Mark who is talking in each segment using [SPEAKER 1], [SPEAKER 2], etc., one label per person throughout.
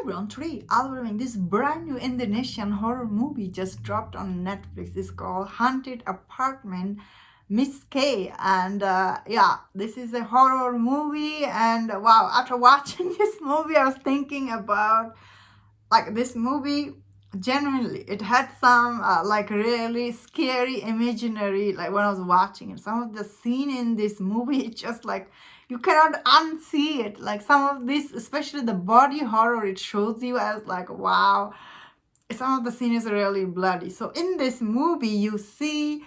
[SPEAKER 1] everyone, today I'll be reviewing this brand new Indonesian horror movie just dropped on Netflix. It's called Haunted Apartment Miss K. And yeah, this is a horror movie. And wow, after watching this movie, I was thinking about like this movie. Genuinely, it had some like really scary imaginary, like when I was watching it. Some of the scene in this movie, it's just like you cannot unsee it. Like some of this, especially the body horror, it shows you as like wow, some of the scene is really bloody. So in this movie you see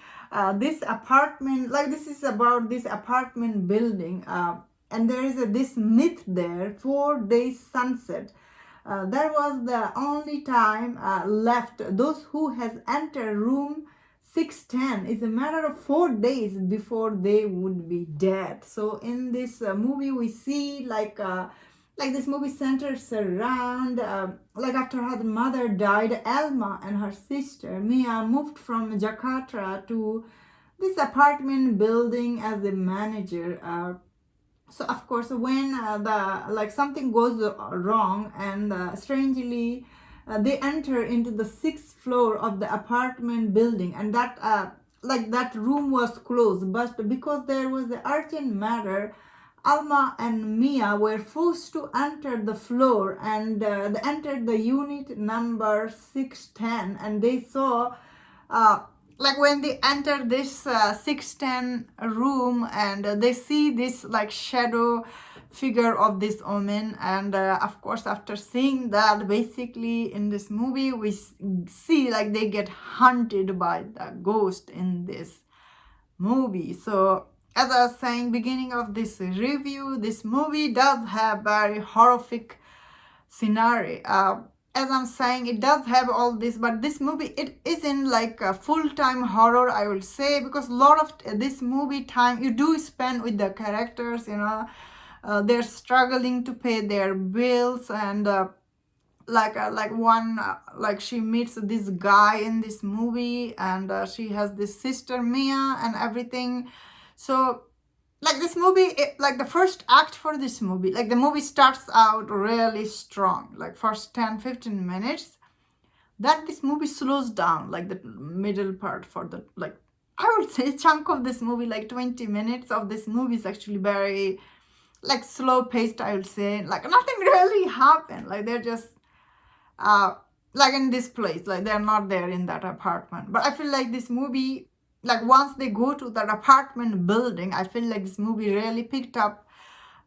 [SPEAKER 1] this apartment, like this is about this apartment building, and there is this myth there, 4 days sunset. That was the only time left. Those who has entered room 610 is a matter of 4 days before they would be dead. So in this movie we see like this movie centers around like after her mother died, Elma and her sister Mia moved from Jakarta to this apartment building as a manager. So of course when the like something goes wrong, and strangely they enter into the 6th floor of the apartment building, and that like that room was closed, but because there was an urgent matter, Alma and Mia were forced to enter the floor, and they entered the unit number 610, and they saw uh, like when they enter this 610 room, and they see this like shadow figure of this woman. And of course after seeing that, basically in this movie we see like they get hunted by the ghost in this movie. So as I was saying beginning of this review, this movie does have very horrific scenario. As I'm saying, it does have all this, but this movie, it isn't like a full-time horror, I will say, because a lot of this movie time you do spend with the characters, they're struggling to pay their bills, and like she meets this guy in this movie, and she has this sister Mia and everything. So like this movie, like the first act for this movie, like the movie starts out really strong, like first 10-15 minutes. That this movie slows down, like the middle part for the, like I would say chunk of this movie, like 20 minutes of this movie is actually very like slow paced, I would say. Like nothing really happened, like they're just uh like in this place, like they're not there in that apartment. But I feel like this movie, like once they go to that apartment building, I feel like this movie really picked up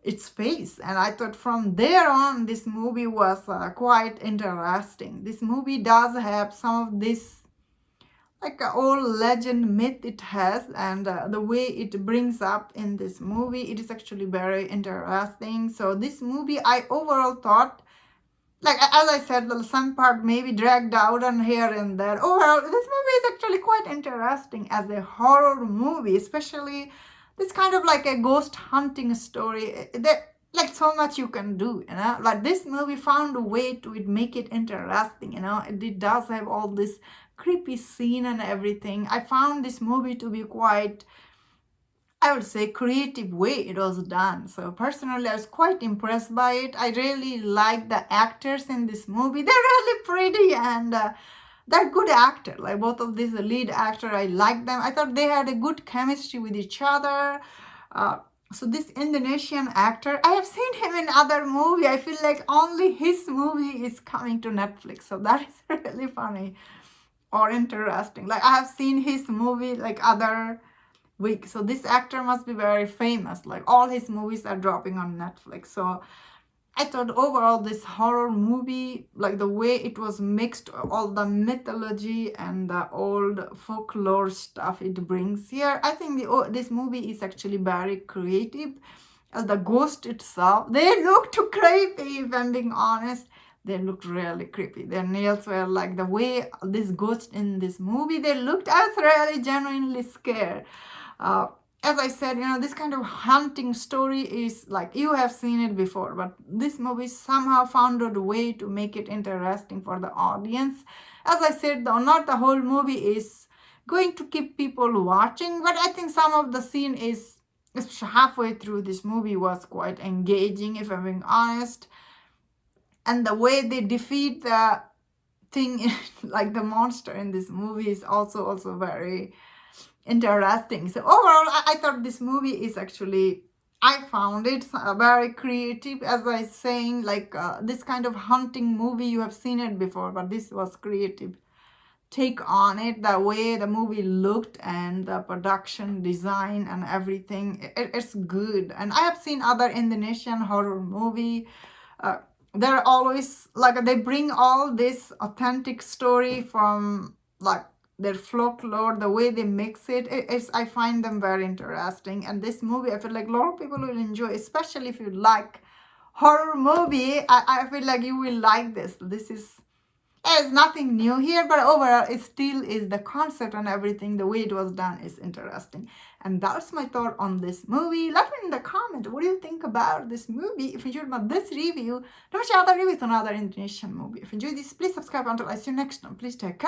[SPEAKER 1] its pace, and I thought from there on this movie was quite interesting. This movie does have some of this like old legend myth it has, and the way it brings up in this movie, it is actually very interesting. So this movie, I overall thought, like as I said, some part maybe dragged out and here and there. Overall, this movie is actually quite interesting as a horror movie, especially this kind of like a ghost hunting story. There, like so much you can do, Like this movie found a way to make it interesting, It does have all this creepy scene and everything. I found this movie to be quite, I would say, creative way it was done. So personally, I was quite impressed by it. I really like the actors in this movie. They're really pretty, and they're good actor. Like both of these lead actor, I like them. I thought they had a good chemistry with each other. So this Indonesian actor, I have seen him in other movie. I feel like only his movie is coming to Netflix. So that is really funny or interesting. Like I have seen his movie like other week. So this actor must be very famous. Like all his movies are dropping on Netflix. So I thought overall this horror movie, like the way it was mixed, all the mythology and the old folklore stuff it brings here, I think this movie is actually very creative. The ghost itself, they look too creepy, if I'm being honest. They looked really creepy. Their nails were like the way this ghost in this movie, they looked, I was really genuinely scared. As I said, this kind of hunting story is like you have seen it before, but this movie somehow found a way to make it interesting for the audience. As I said, though, not the whole movie is going to keep people watching, but I think some of the scene is halfway through this movie was quite engaging, if I'm being honest. and the way they defeat the thing like the monster in this movie is also very interesting. So overall, I thought this movie is actually, I found it very creative. As I was saying, like this kind of hunting movie, you have seen it before, but this was creative take on it. The way the movie looked and the production design and everything, it's good. And I have seen other Indonesian horror movie. They're always like, they bring all this authentic story from like their folklore, the way they mix it. I find them very interesting. And this movie, I feel like a lot of people will enjoy, especially if you like horror movie. I feel like you will like this. This is, there's nothing new here, but overall it still is the concept and everything, the way it was done is interesting. And that's my thought on this movie. Let me in the comment, what do you think about this movie? If you enjoyed my this review, don't watch other reviews on other Indonesian movie. If you enjoyed this, please subscribe until I see you next time. Please take care.